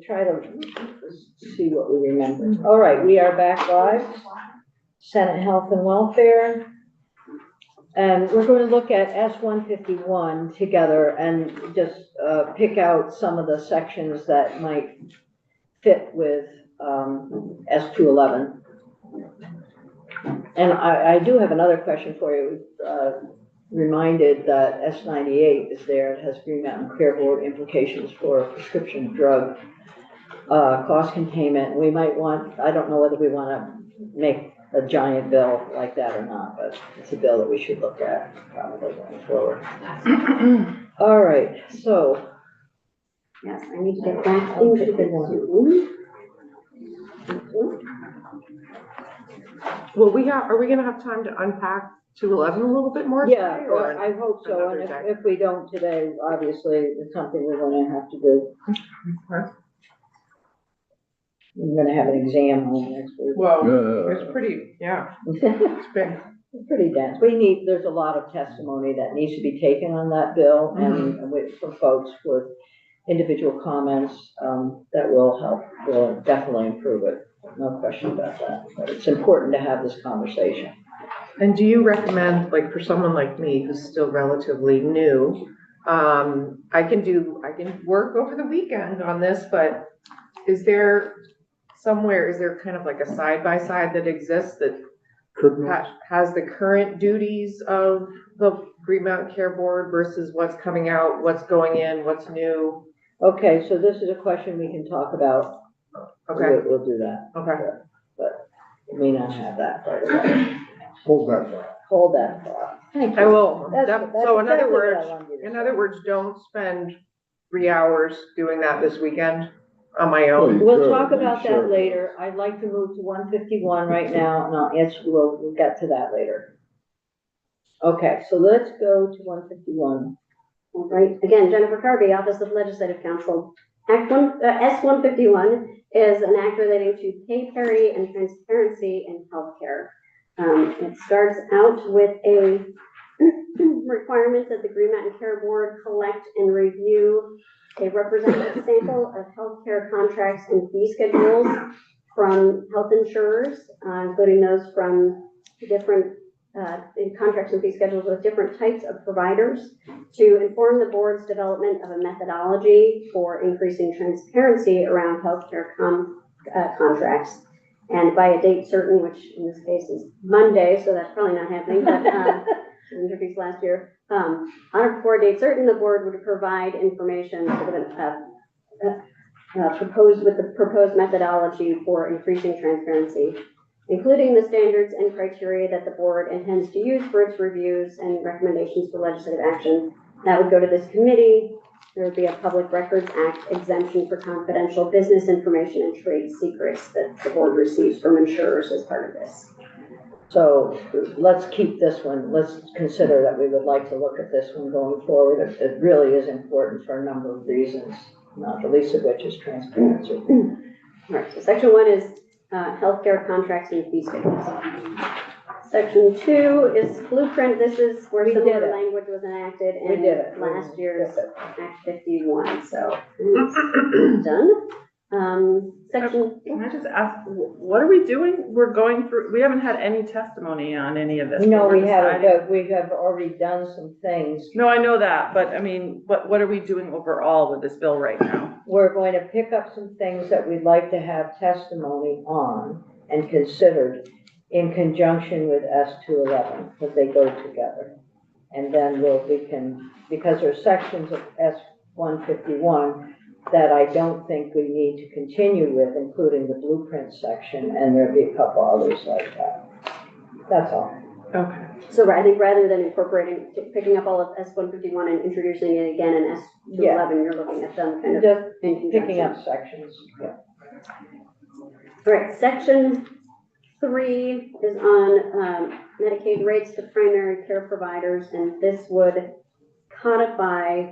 try to see what we remember. All right, we are back live. Senate Health and Welfare. And we're going to look at S-151 together and just pick out some of the sections that might fit with S-211. And I do have another question for you. Reminded that S-98 is there. It has Green Mountain Care Board implications for prescription drug cost containment. We might want, I don't know whether we want to make a giant bill like that or not, but it's a bill that we should look at probably going forward. All right, so. Yes, I need to get back into the Zoom. Well, are we gonna have time to unpack 211 a little bit more? Yeah, today, or I hope so, and another if we don't today, obviously, it's something we're gonna have to do. Okay. We're gonna have an exam on next week. Well, it's pretty, yeah, it's big. It's pretty dense. There's a lot of testimony that needs to be taken on that bill, and for folks with individual comments, that will definitely improve it. No question about that, but it's important to have this conversation. And do you recommend, like, for someone like me who's still relatively new, I can work over the weekend on this, but is there kind of like a side-by-side that exists that has the current duties of the Green Mountain Care Board versus what's coming out, what's going in, what's new? Okay, so this is a question we can talk about. Okay. We'll do that. Okay. But we may not have that right away. Hold that thought. Hold that thought. Thank you. I will. That's So in other exactly what I words, wanted you to in say. other words, don't spend 3 hours doing that this weekend on my own. We'll Good, talk about sure. that later. I'd like to move to 151 right now, and I'll answer, we'll get to that later. Okay, so let's go to 151. All right, again, Jennifer Kirby, Office of Legislative Counsel. S-151 is an act relating to pay parity and transparency in healthcare. It starts out with a requirement that the Green Mountain Care Board collect and review a representative sample of healthcare contracts and fee schedules from health insurers, including those from different contracts and fee schedules with different types of providers, to inform the board's development of a methodology for increasing transparency around healthcare contracts. And by a date certain, which in this case is Monday, so that's probably not happening, but introduced last year. On or before a date certain, the board would provide information proposed with the proposed methodology for increasing transparency, including the standards and criteria that the board intends to use for its reviews and recommendations for legislative action. That would go to this committee. There would be a Public Records Act exemption for confidential business information and trade secrets that the board receives from insurers as part of this. So let's keep this one. Let's consider that we would like to look at this one going forward. It really is important for a number of reasons, not the least of which is transparency. All right, so section 1 is healthcare contracts and fee schedules. Section 2 is blueprint. This is where similar language was enacted in last year's Act 51. So it's done. Section. Can I just ask, what are we doing? We're going through, we haven't had any testimony on any of this. No, We're we haven't, deciding- but we have already done some things. No, I know that, but I mean, what are we doing overall with this bill right now? We're going to pick up some things that we'd like to have testimony on and considered in conjunction with S-211, because they go together. And then we can, because there's sections of S-151 that I don't think we need to continue with, including the blueprint section, and there'll be a couple others like that. That's all. Okay. So I think rather than picking up all of S-151 and introducing it again in S-211, you're looking at them kind of Just in conjunction. picking up sections. Yeah. All right, section 3 is on Medicaid rates to primary care providers, and this would codify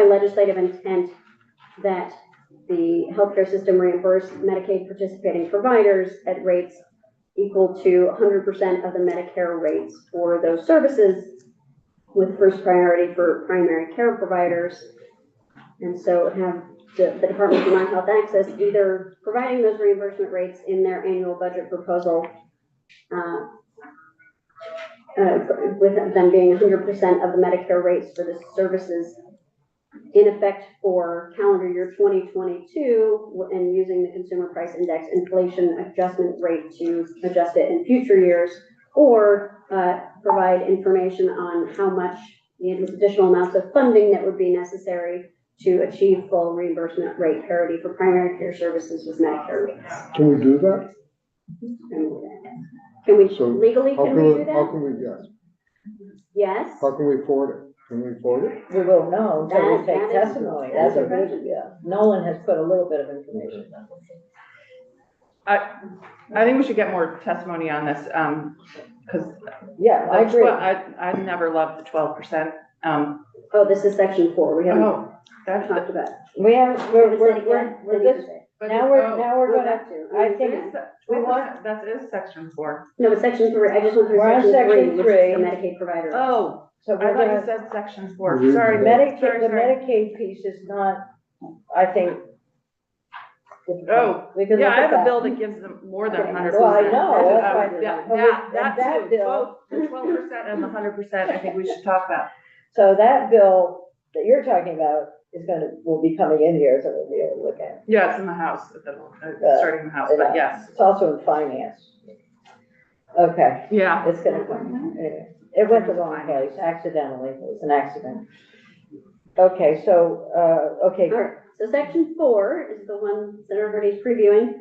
legislative intent that the healthcare system reimburse Medicaid participating providers at rates equal to 100% of the Medicare rates for those services, with first priority for primary care providers. And so have the Department of Vermont Health Access either providing those reimbursement rates in their annual budget proposal, with them being 100% of the Medicare rates for the services in effect for calendar year 2022, and using the Consumer Price Index inflation adjustment rate to adjust it in future years, or provide information on how much the additional amounts of funding that would be necessary to achieve full reimbursement rate parity for primary care services with Medicare rates. Can we do that? Can we, So legally, How can can we we, do how that? can we, yes, Yes. how can we afford it? Can we afford it? We won't know until we That- take that is- testimony. that's That's a a big, question. yeah. Nolan has put a little bit of information. I think we should get more testimony on this, because Yeah, I agree. I never loved the 12%. Oh, this is section 4, we haven't Oh, that's, talked about. We have, Haven't said it yet. we're Didn't even this, say it. but now it- we're, oh, now we're Go gonna, back to. I it think, is, we want- that is section 4. No, but section 3, I just went through We're on section 3, section which is three. the Medicaid provider. Oh, so I we're thought you gonna, said section 4, Mhm. sorry. Medicaid, Sorry, the sorry. Medicaid piece is not, I think. Oh, we can yeah, look I at have a that. bill that gives them more than Okay. 100%. Well, I know, that's why- That that too, bill- both the 12% and the 100%, I think we should talk about. So that bill that you're talking about will be coming in here, so we'll be able to look at it. Yeah, it's in the house, starting in the house, but yes. It's also in finance. Okay, Yeah. it's gonna come, anyway, it went the wrong place accidentally, it was an accident. Okay, so, okay, All right, so section 4 is the one that everybody's previewing.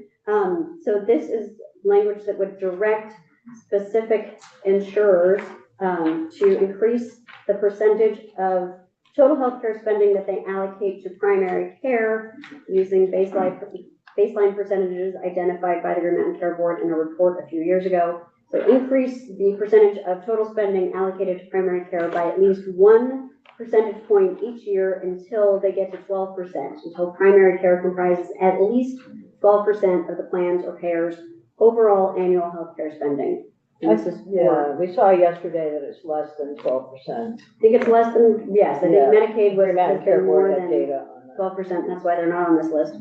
So this is language that would direct specific insurers to increase the percentage of total healthcare spending that they allocate to primary care using baseline percentages identified by the Green Mountain Care Board in a report a few years ago. So increase the percentage of total spending allocated to primary care by at least 1 percentage point each year until they get to 12%, until primary care comprises at least 12% of the plans or payers' overall annual healthcare spending. And this is for, yeah, we saw yesterday that it's less than 12%. I think it's less than, yes, I Yeah. think Medicaid was, Green Mountain has Care been more Board had than data on that. 12%, that's why they're not on this list.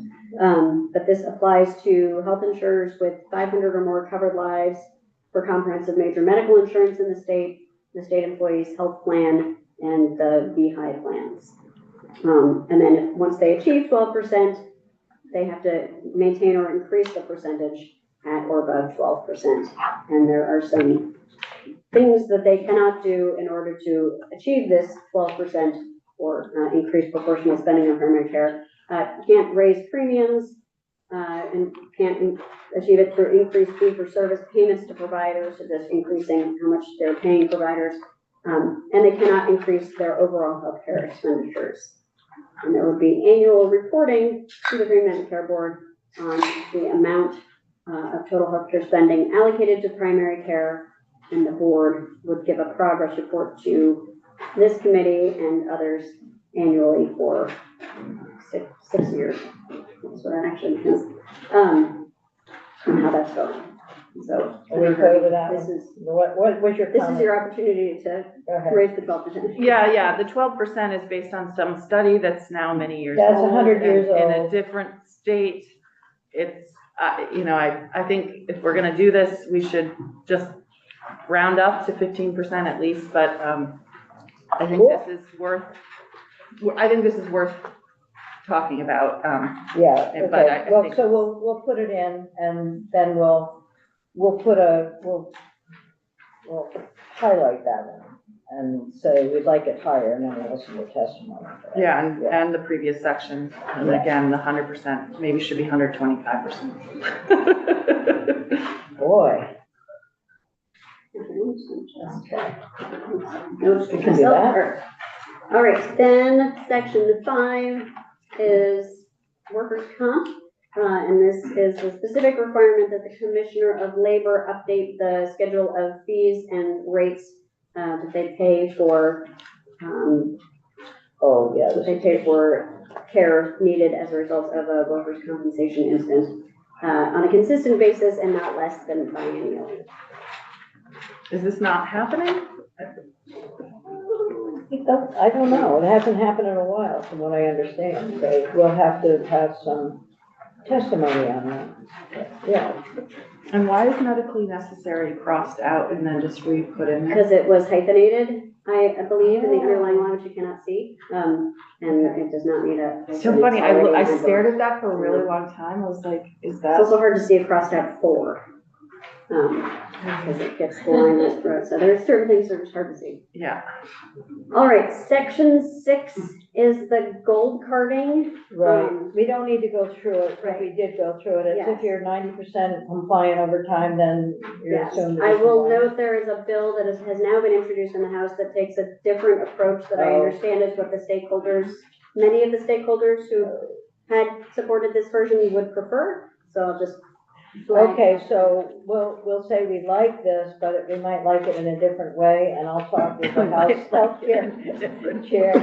But this applies to health insurers with 500 or more covered lives for comprehensive major medical insurance in the state employees' health plan, and the VHI plans. And then once they achieve 12%, they have to maintain or increase the percentage at or above 12%. And there are some things that they cannot do in order to achieve this 12% or increase proportional spending on primary care. Can't raise premiums, and can't achieve it through increased fee for service payments to providers, so just increasing how much they're paying providers. And they cannot increase their overall healthcare expenditures. And there would be annual reporting to the Green Mountain Care Board on the amount of total healthcare spending allocated to primary care, and the board would give a progress report to this committee and others annually for six years. So that actually is, and how that's going. So. Are we good with that? This is, What was your this comment? is your opportunity to Go ahead. raise the 12%. Yeah, the 12% is based on some study that's now many years Yeah, it's old. 100 years In a old. different state. It's, I think if we're gonna do this, we should just round up to 15% at least, but, I think this is worth talking about. Yeah, But okay, I well, think- so we'll put it in, and then we'll highlight that one, and say we'd like it higher, and then we'll listen to testimony. Yeah, and the previous section, and again, the 100%, maybe should be 125%. Boy, Okay. we can do that. All right, then section 5 is workers' comp. And this is a specific requirement that the Commissioner of Labor update the schedule of fees and rates that they pay for, Oh, yeah, that they pay for care needed as a result of a workers' compensation incident on a consistent basis and not less than biennially. Is this not happening? I don't know, it hasn't happened in a while, from what I understand, so we'll have to have some testimony on that. Yeah, And why is medically necessary crossed out and then just re-put in there? Because it was hyphenated, I believe, in the underlying language you cannot see, and it does not need a. So funny, I It's stared at that for a really long time, I was like, is that? also hard to see a crossed out 4, because it gets the line that's through, so there's certain things that are just hard to see. Yeah, All right, section 6 is the gold carding. right, we don't need to go through it, but Right. we did go through it, it's Yes. if you're 90% compliant over time, then you're Yes, assumed to be I will compliant. note there is a bill that has now been introduced in the House that takes a different approach that I Oh. understand is what the stakeholders, many of the stakeholders who had supported this version would prefer, so I'll just. flag. Okay, so we'll say we like this, but we might like it in a different way, and I'll talk with the House Healthcare Chair.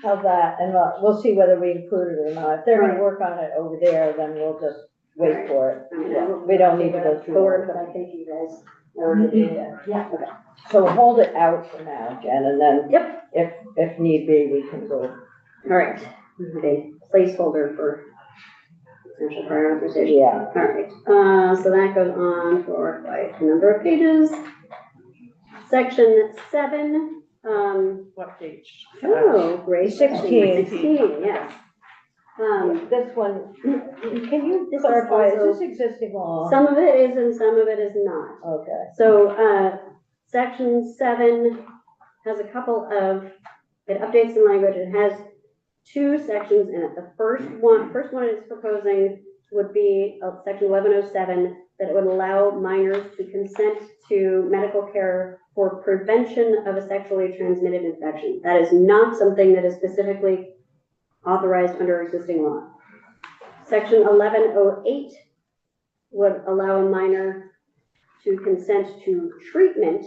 How's that? And we'll see whether we include it or not. If they're gonna work on it over there, then we'll just wait for it. I mean, Yeah, we don't need to go through. Forward, it. but I think you guys are to do that. Yeah, okay. So hold it out for now, Jen, and then Yep. if need be, we can go. All right, a placeholder for potential prior authorization. Yeah, All right, so that goes on for quite a number of pages. Section 7, what page? oh, great. 16. 16, yes. this one, can you This is clarify, is also- this existing law? Some of it is and some of it is not. Okay, So, section 7 has a couple of, it updates the language, it has 2 sections in it. The first one it's proposing would be section 1107, that it would allow minors to consent to medical care for prevention of a sexually transmitted infection. That is not something that is specifically authorized under existing law. Section 1108 would allow a minor to consent to treatment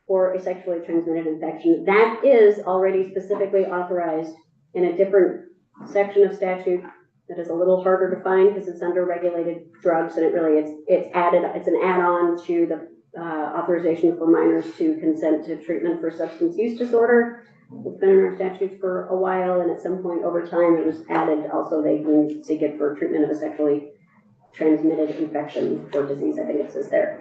for a sexually transmitted infection. That is already specifically authorized in a different section of statute that is a little harder to find because it's under regulated drugs, and it's an add-on to the authorization for minors to consent to treatment for substance use disorder. It's been in our statutes for a while, and at some point over time, it was added also they can seek it for treatment of a sexually transmitted infection or disease, I think it says there.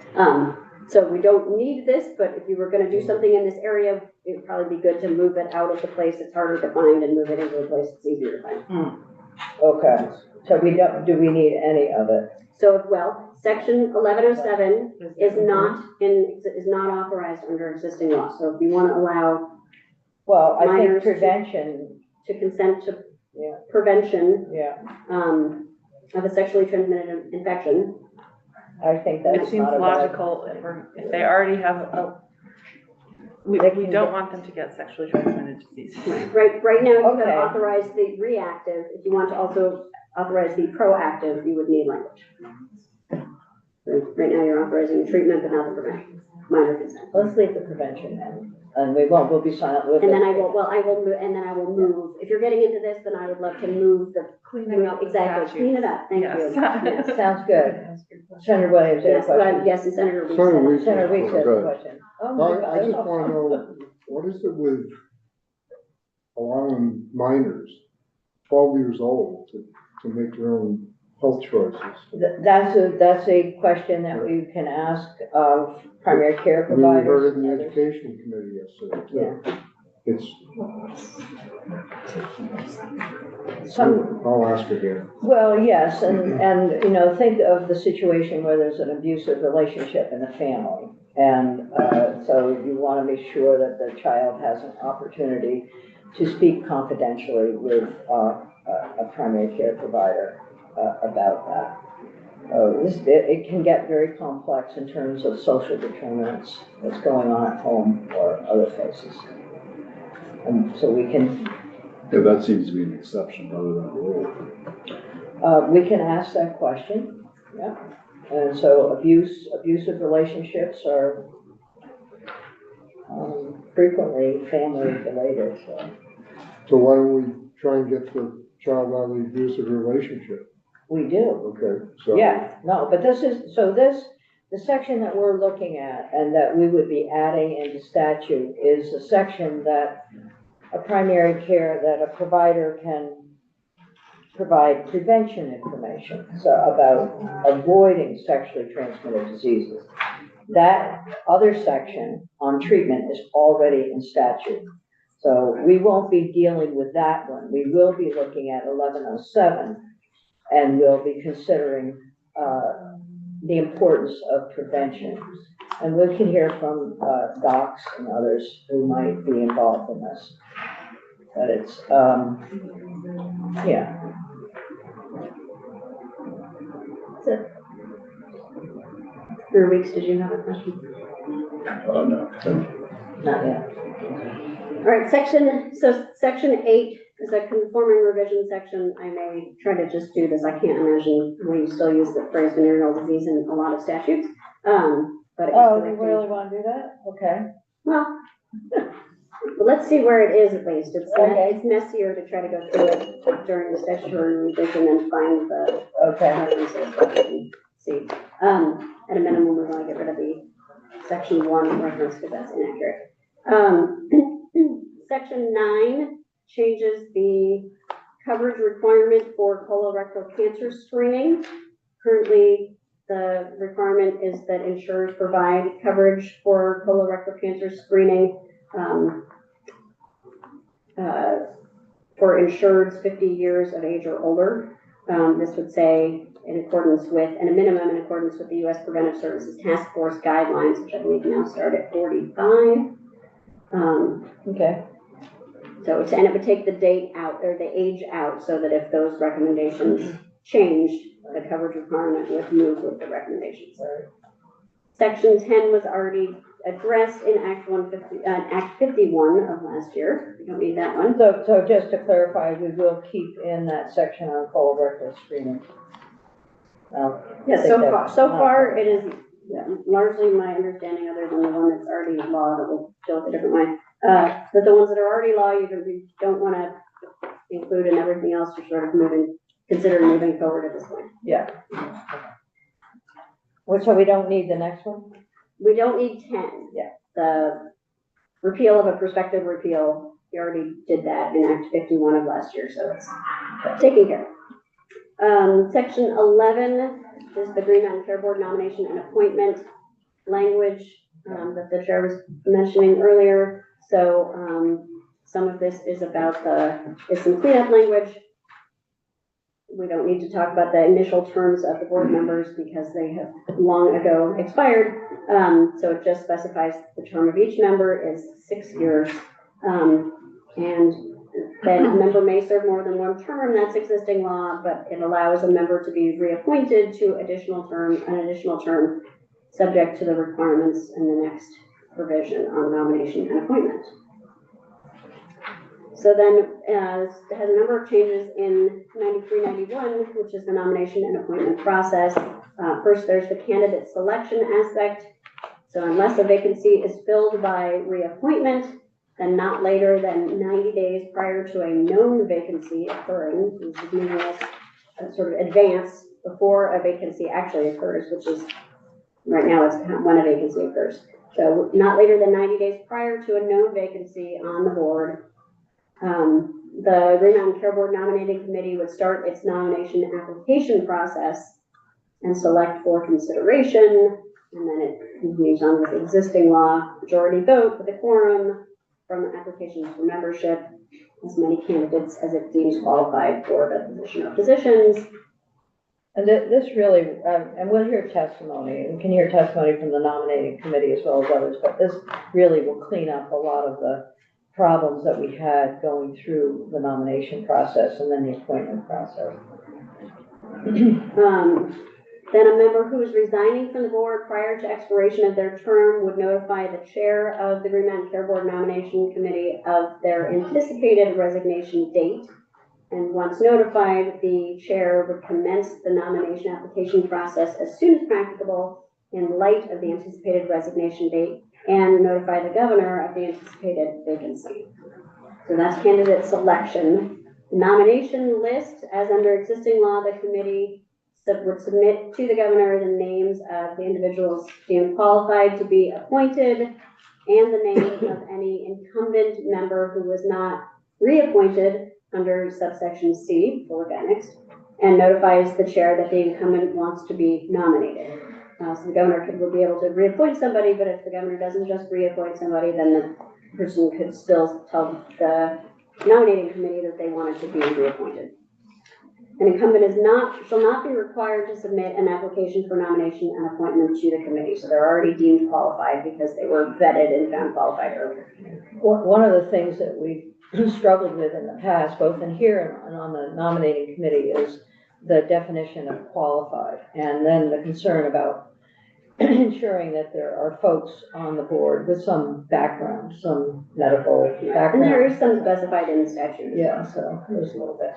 So we don't need this, but if you were gonna do something in this area, it would probably be good to move it out of the place that's harder to find and move it into a place that's easier to find. okay, so do we need any of it? So, well, section 1107 is not authorized under existing law. So if you wanna allow Well, I think Minors. prevention, to consent to Yeah. prevention, yeah, of a sexually transmitted infection, I think that's It seems not a bad. logical if they already have we They can don't get- want them to get sexually transmitted disease. right now, you could Okay. authorize the reactive. If you want to also authorize the proactive, you would need language. So right now, you're authorizing the treatment, but not the prevention, minor consent. Let's leave the prevention and we'll be silent with it. And then I will move, if you're getting into this, then I would love to move the, Cleaning up the exactly, statute. clean it up, thank you. Yes. Yes. Sounds good. Senator Williams, you have Yes, a question? yes, and Senator Reese. Senator Reese. Senator Weeks has a Good. question. Oh, my I just God. wanna know, what is it with allowing minors, 12 years old, to make their own health choices? That's a question that we can ask of primary care I mean, we heard providers. it in the education committee yesterday, too. Yeah. It's, Some, I'll ask again. well, yes, and, you know, think of the situation where there's an abusive relationship in the family. And, so you want to make sure that the child has an opportunity to speak confidentially with, a primary care provider, about that. It can get very complex in terms of social determinants that's going on at home or other places. And so we can, Yeah, that seems to be an exception rather than a rule. we can ask that question, yeah. And so abusive relationships are, frequently family related, so. So why don't we try and get the child out of the abusive relationship? We do, Okay, so. yeah, no, but this is, so this the section that we're looking at and that we would be adding into statute is a section that a primary care, that a provider can provide prevention information, so about avoiding sexually transmitted diseases. That other section on treatment is already in statute. So we won't be dealing with that one. We will be looking at 1107, and we'll be considering the importance of prevention. And we can hear from docs and others who might be involved in this. But it's, yeah. Or Weeks, did you have a question? No. Not yet. All right, section 8 is a conforming revision section. I may try to just do this. I can't imagine we still use the phrase venereal disease in a lot of statutes. But it Oh, was we corrected. really want to do that? Okay. Well, but let's see where it is at least. Okay. It's messier to try to go through it during the statutory revision and find the Okay. references that we can see. At a minimum, we want to get rid of the section 1 reference because that's inaccurate. Section 9 changes the coverage requirement for colorectal cancer screening. Currently, the requirement is that insurers provide coverage for colorectal cancer screening for insureds 50 years of age or older. This would say in accordance with, and a minimum in accordance with the U.S. Preventive Services Task Force guidelines, which I believe now start at 45. Okay. So, and it would take the date out, or the age out, so that if those recommendations changed, the coverage requirement would move with the recommendations. Section 10 was already addressed in Act 51 of last year. We don't need that one. So just to clarify, we will keep in that section on colorectal screening. Yes, so far it is largely my understanding, other than the one that's already law that will deal with a different way. But the ones that are already law, you don't want to include, and everything else you're sort of considering moving forward at this point. Yeah. So we don't need the next one? We don't need 10. Yeah. The repeal of a prospective repeal, we already did that in Act 51 of last year, so it's taken care of. Section 11 is the Green Mountain Care Board nomination and appointment language that the chair was mentioning earlier. So some of this is about some cleanup language. We don't need to talk about the initial terms of the board members because they have long ago expired. So it just specifies the term of each member is 6 years. And then a member may serve more than one term. That's existing law, but it allows a member to be reappointed to an additional term, subject to the requirements in the next provision on nomination and appointment. So then it has a number of changes in 93-91, which is the nomination and appointment process. First, there's the candidate selection aspect. So unless a vacancy is filled by reappointment, then not later than 90 days prior to a known vacancy occurring, this is meaning a sort of advance before a vacancy actually occurs, which is right now it's when a vacancy occurs. So not later than 90 days prior to a known vacancy on the board. The Green Mountain Care Board Nominating Committee would start its nomination application process and select for consideration, and then it continues on with existing law, majority vote with a quorum from applications for membership, as many candidates as it deems qualified for the position or positions. And this really, and we'll hear testimony, we can hear testimony from the nominating committee as well as others, but this really will clean up a lot of the problems that we had going through the nomination process and then the appointment process. Then a member who is resigning from the board prior to expiration of their term would notify the chair of the Green Mountain Care Board Nomination Committee of their anticipated resignation date. And once notified, the chair would commence the nomination application process as soon as practicable in light of the anticipated resignation date and notify the governor of the anticipated vacancy. So that's candidate selection. Nomination list, as under existing law, the committee would submit to the governor the names of the individuals deemed qualified to be appointed and the name of any incumbent member who was not reappointed under subsection C, we'll look at next, and notifies the chair that the incumbent wants to be nominated. So the governor will be able to reappoint somebody, but if the governor doesn't just reappoint somebody, then the person could still tell the nominating committee that they wanted to be reappointed. An incumbent shall not be required to submit an application for nomination and appointment to the committee. So they're already deemed qualified because they were vetted and found qualified earlier. One of the things that we struggled with in the past, both in here and on the nominating committee, is the definition of qualified, and then the concern about ensuring that there are folks on the board with some background, some medical background. And there is some specified in the statute. Yeah, so there's a little bit.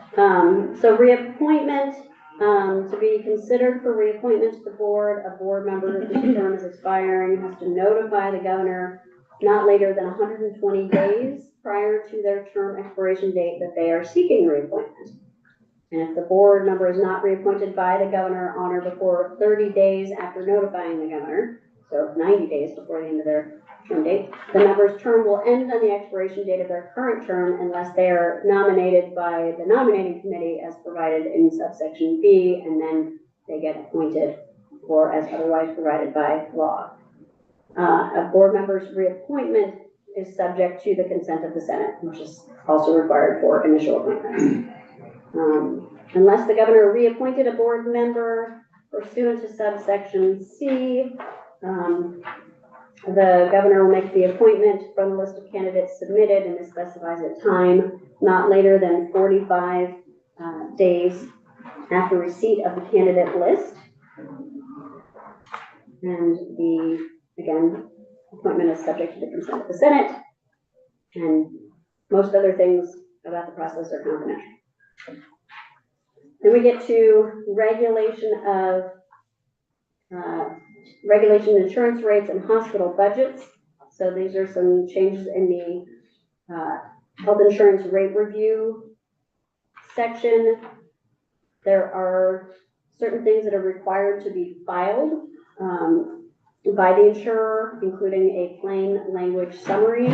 So reappointment, to be considered for reappointment to the board, a board member whose term is expiring has to notify the governor not later than 120 days prior to their term expiration date that they are seeking reappointment. And if the board member is not reappointed by the governor on or before 30 days after notifying the governor, so 90 days before the end of their term date, the member's term will end on the expiration date of their current term unless they are nominated by the nominating committee as provided in subsection B, and then they get appointed or as otherwise provided by law. A board member's reappointment is subject to the consent of the Senate, which is also required for initial appointments. Unless the governor reappointed a board member pursuant to subsection C, the governor will make the appointment from the list of candidates submitted, and it specifies a time not later than 45 days after receipt of the candidate list. And again, appointment is subject to the consent of the Senate, and most other things about the process are confidential. Then we get to regulation insurance rates and hospital budgets. So these are some changes in the health insurance rate review section. There are certain things that are required to be filed by the insurer, including a plain language summary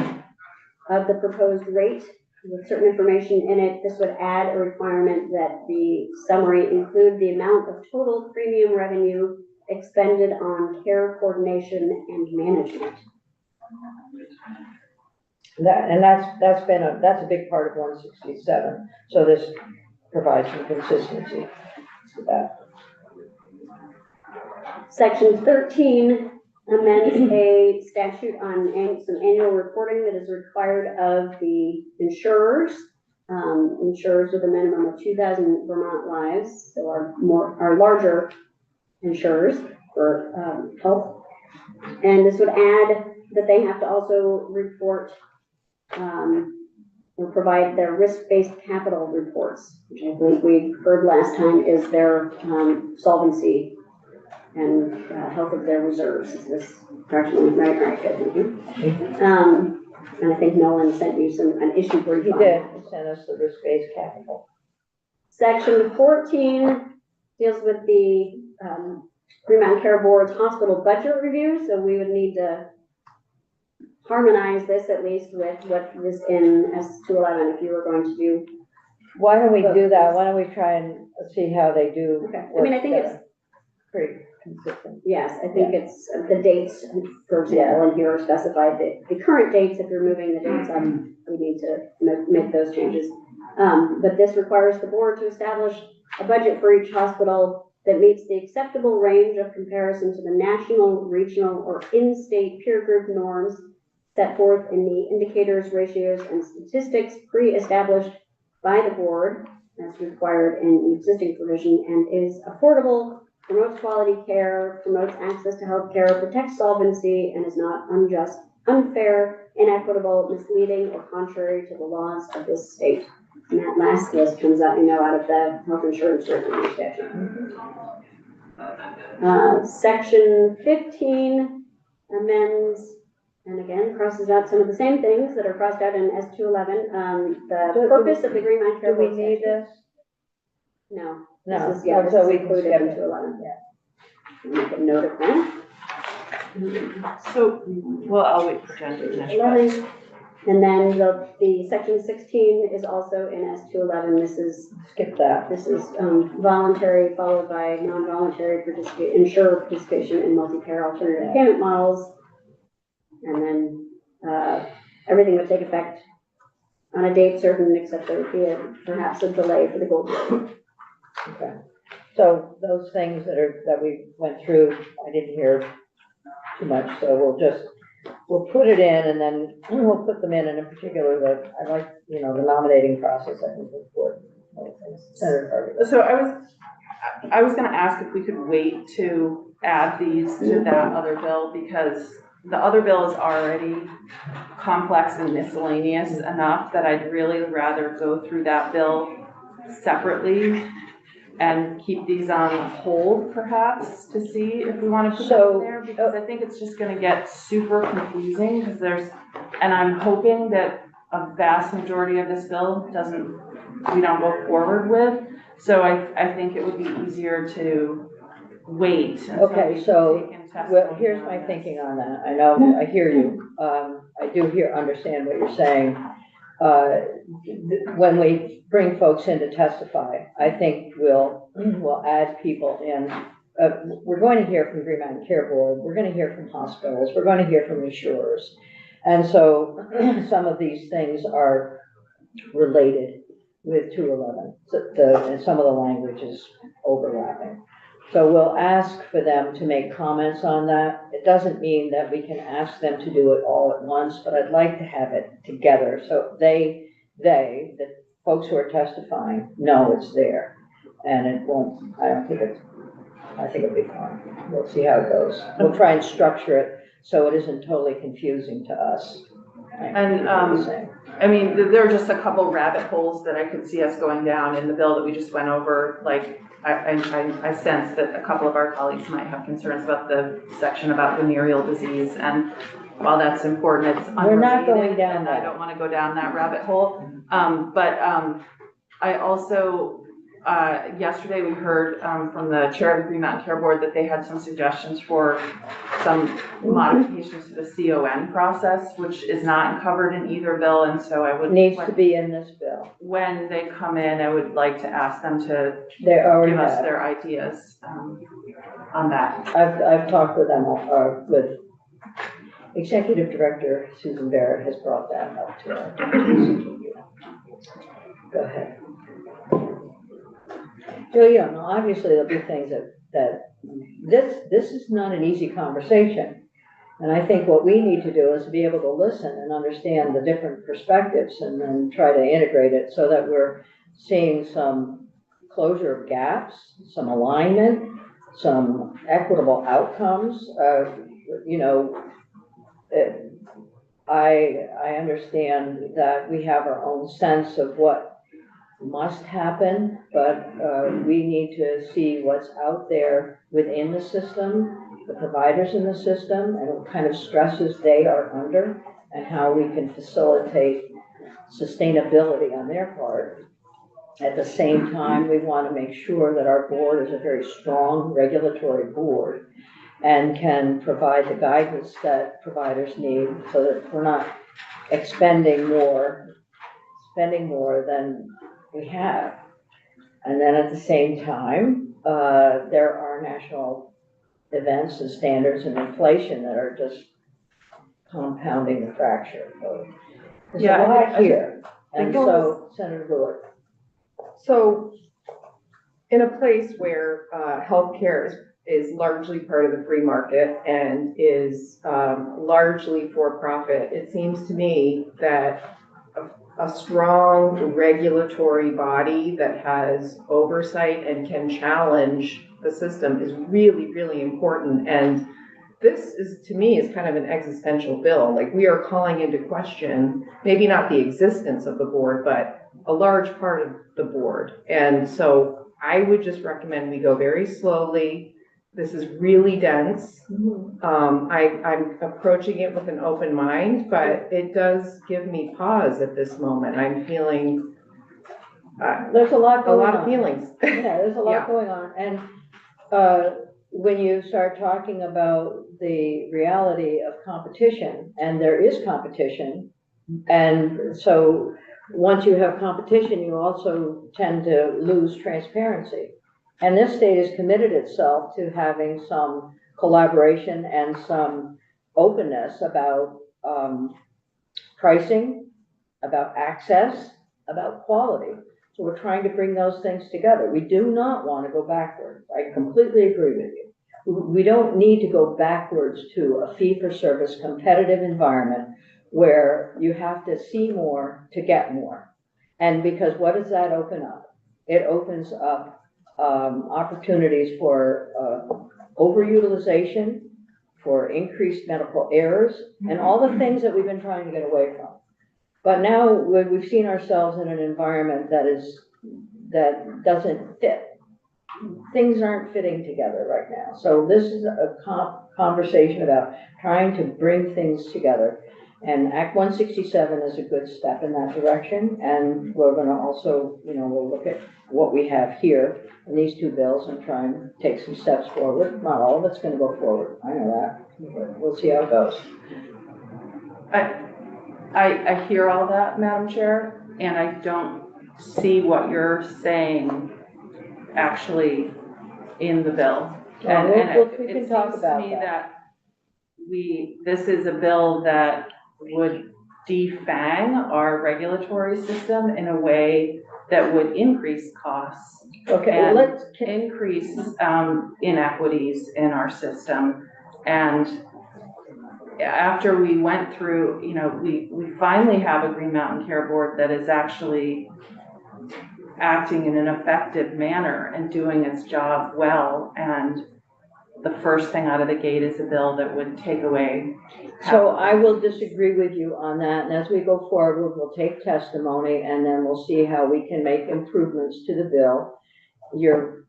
of the proposed rate with certain information in it. This would add a requirement that the summary include the amount of total premium revenue expended on care coordination and management. That's a big part of 167. So this provides some consistency to that. Section 13 amends a statute on some annual reporting that is required of the insurers. Insurers with a minimum of 2,000 Vermont lives, so our larger insurers for health. And this would add that they have to also report or provide their risk-based capital reports, which I believe we heard last time is their solvency and health of their reserves. Is this correctly right? Good, thank you. And I think Nolan sent you an issue brief. He did. He sent us the risk-based capital. Section 14 deals with the Green Mountain Care Board's hospital budget review. So we would need to harmonize this at least with what is in S211 if you were going to do. Why don't we do that? Why don't we try and see how they do? Okay. I mean, I think it's pretty consistent. Yes, I think it's the dates, for example, and here are specified the current dates. If you're moving the dates up, we need to make those changes. But this requires the board to establish a budget for each hospital that meets the acceptable range of comparison to the national, regional, or in-state peer group norms set forth in the indicators, ratios, and statistics pre-established by the board as required in the existing provision, and is affordable, promotes quality care, promotes access to health care, protects solvency, and is not unjust, unfair, inequitable, misleading, or contrary to the laws of this state. And that last list comes out, out of the health insurance review statute. Section 15 amends, and again, crosses out some of the same things that are crossed out in S211. The purpose of the Green Mountain Care Do we Board need statute. this? No. No, This is, yeah, this so is we can included skip in it. 211. Yeah. Make a note of that. So, well, I'll wait for Jen to finish. but- 11. And then the section 16 is also in S211. Skip that. This is voluntary followed by non-voluntary insurer participation in multi-payer alternative payment models. And then everything would take effect on a date certain, except there would be perhaps a delay for the gold rate. Okay. So those things that we went through, I didn't hear too much, so we'll put it in and then we'll put them in particular that I like, the nominating process, I think is important. Senator Harvey. So I was gonna ask if we could wait to add these to that other bill, because the other bill is already complex and miscellaneous enough that I'd really rather go through that bill separately and keep these on hold perhaps to see if we want to put them in there, because I think it's just gonna get super confusing, because and I'm hoping that a vast majority of this bill we don't go forward with. So I think it would be easier to wait until Okay, we've so, taken testimony well, here's on my this. thinking on that. I know, I hear you. I do understand what you're saying. When we bring folks in to testify, I think we'll add people in. We're going to hear from Green Mountain Care Board. We're going to hear from hospitals. We're going to hear from insurers. And so some of these things are related with 211. And some of the language is overlapping. So we'll ask for them to make comments on that. It doesn't mean that we can ask them to do it all at once, but I'd like to have it together. So the folks who are testifying know it's there. And it won't, I think it'll be fine. We'll see how it goes. We'll try and structure it so it isn't totally confusing to us. And, I mean, there are just a couple rabbit holes that I could see us going down in the bill that we just went over. Like, I sense that a couple of our colleagues might have concerns about the section about venereal disease, and while that's important, it's unrelated. We're not going down and that. I don't want to go down that rabbit hole. I also, yesterday we heard from the chair of the Green Mountain Care Board that they had some suggestions for some modifications to the CON process, which is not covered in either bill, and so I would. Needs to be in this bill. When they come in, I would like to ask them to They already give us have. their ideas on that. I've talked with them, with Executive Director Susan Barrett has brought that up to her. Go ahead. Julia, obviously there'll be things that this is not an easy conversation. And I think what we need to do is be able to listen and understand the different perspectives and then try to integrate it so that we're seeing some closure of gaps, some alignment, some equitable outcomes. I understand that we have our own sense of what must happen, but we need to see what's out there within the system, the providers in the system, and what kind of stresses they are under, and how we can facilitate sustainability on their part. At the same time, we want to make sure that our board is a very strong regulatory board and can provide the guidance that providers need so that we're not spending more than we have. And then at the same time, there are national events and standards and inflation that are just compounding the fracture. So there's a lot here. And so, Senator Brewer. So in a place where healthcare is largely part of the free market and is largely for profit, it seems to me that a strong regulatory body that has oversight and can challenge the system is really, really important. And this is, to me, is kind of an existential bill. Like, we are calling into question, maybe not the existence of the board, but a large part of the board. And so I would just recommend we go very slowly. This is really dense. I'm approaching it with an open mind, but it does give me pause at this moment. I'm feeling There's a lot a going lot on. of feelings. Yeah, there's a Yeah. lot going on, and, when you start talking about the reality of competition, and there is competition, and so, once you have competition, you also tend to lose transparency. And this state has committed itself to having some collaboration and some openness about, pricing, about access, about quality. So we're trying to bring those things together. We do not want to go backwards. I completely agree with you. We don't need to go backwards to a fee-for-service competitive environment where you have to see more to get more. And because what does that open up? It opens up opportunities for overutilization, for increased medical errors, and all the things that we've been trying to get away from. But now we've seen ourselves in an environment that doesn't fit. Things aren't fitting together right now. So this is a conversation about trying to bring things together. And Act 167 is a good step in that direction. And we're gonna also, we'll look at what we have here in these two bills and try and take some steps forward. Not all of it's gonna go forward, I know that, but we'll see how it goes. I hear all that, Madam Chair, and I don't see what you're saying actually in the bill. And We can talk about It seems to me that. that this is a bill that would defang our regulatory system in a way that would increase costs, Okay, and let's, increase inequities in our system. And after we went through, we finally have a Green Mountain Care Board that is actually acting in an effective manner and doing its job well. And the first thing out of the gate is a bill that would take away. so I will disagree with you on that, and as we go forward, we'll take testimony, and then we'll see how we can make improvements to the bill. The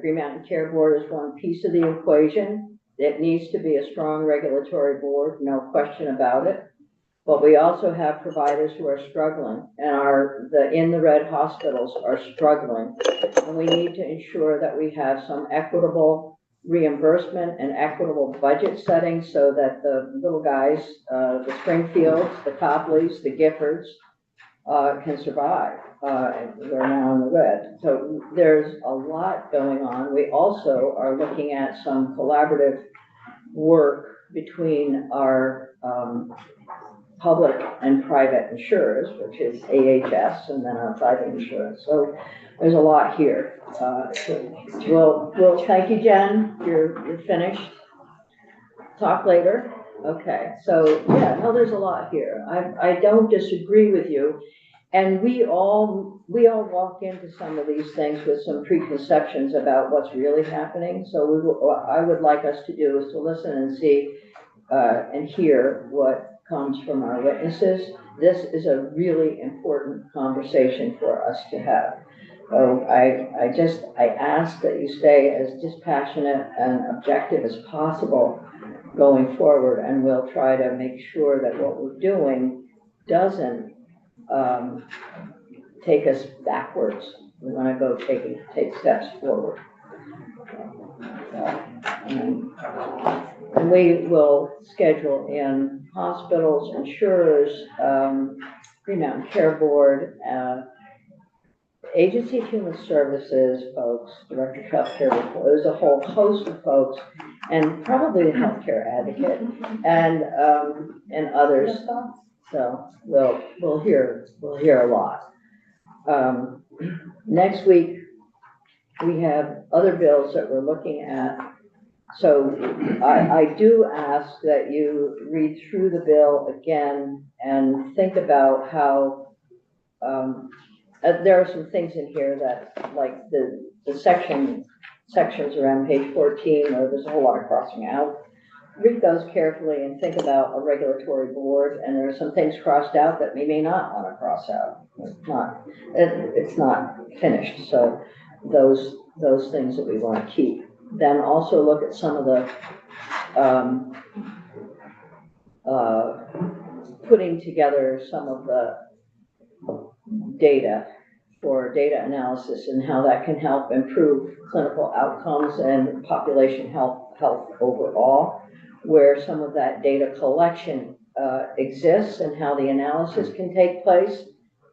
Green Mountain Care Board is one piece of the equation. It needs to be a strong regulatory board, no question about it. But we also have providers who are struggling, and the in the red hospitals are struggling. And we need to ensure that we have some equitable reimbursement and equitable budget setting so that the little guys, the Springfields, the Copleys, the Giffords, can survive. We're now in the red. So there's a lot going on. We also are looking at some collaborative work between our public and private insurers, which is AHS, and then our private insurance. So there's a lot here. We'll thank you, Jen. You're finished. Talk later. Okay, so yeah, no, there's a lot here. I don't disagree with you. And we all walk into some of these things with some preconceptions about what's really happening. So what I would like us to do is to listen and see and hear what comes from our witnesses. This is a really important conversation for us to have. So I ask that you stay as dispassionate and objective as possible going forward, and we'll try to make sure that what we're doing doesn't take us backwards. We want to go take steps forward. And we will schedule in hospitals, insurers, Green Mountain Care Board, Agency of Human Services folks, Director of Healthcare, there's a whole host of folks, and probably the healthcare advocate, and others. So we'll hear a lot. Next week, we have other bills that we're looking at. So I do ask that you read through the bill again and think about how, there are some things in here that, like the sections around page 14, where there's a whole lot of crossing out. Read those carefully and think about a regulatory board, and there are some things crossed out that we may not want to cross out. It's not finished, so those things that we want to keep. Then also look at some of the putting together some of data for data analysis and how that can help improve clinical outcomes and population health overall, where some of that data collection exists and how the analysis can take place.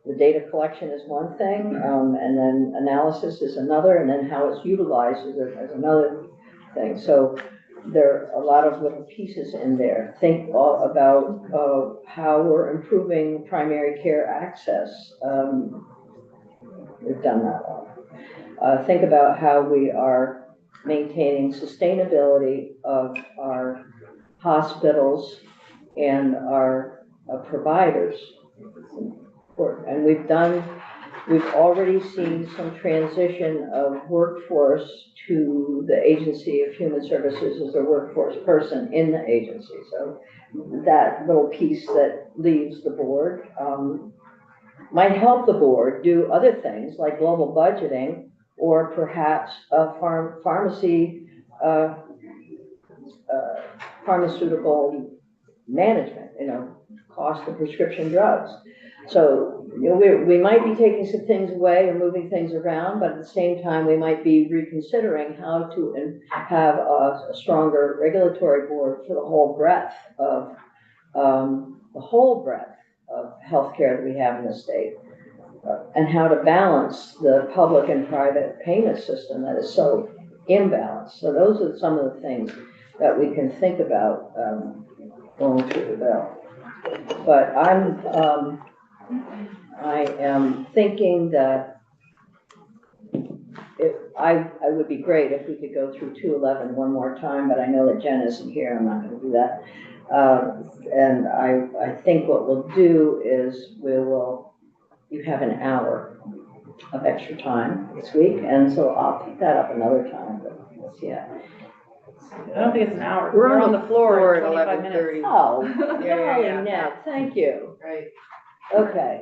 The data collection is one thing, and then analysis is another, and then how it's utilized is another thing. So there are a lot of little pieces in there. Think about how we're improving primary care access. We've done that one. Think about how we are maintaining sustainability of our hospitals and our providers. And we've already seen some transition of workforce to the Agency of Human Services as a workforce person in the agency. So that little piece that leaves the board might help the board do other things like global budgeting, or perhaps pharmaceutical management, cost of prescription drugs. So, we might be taking some things away and moving things around, but at the same time, we might be reconsidering how to have a stronger regulatory board for the whole breadth of healthcare that we have in the state, and how to balance the public and private payment system that is so imbalanced. So those are some of the things that we can think about going through the bill. But I am thinking that I would be great if we could go through 211 one more time, but I know that Jen isn't here. I'm not going to do that. And I think what we'll do is you have an hour of extra time this week, and so I'll pick that up another time, but let's see. I don't think it's an hour. We're on the floor at in 25 minutes. 11:30. Oh, Yeah. Ned, thank you. Right. Okay.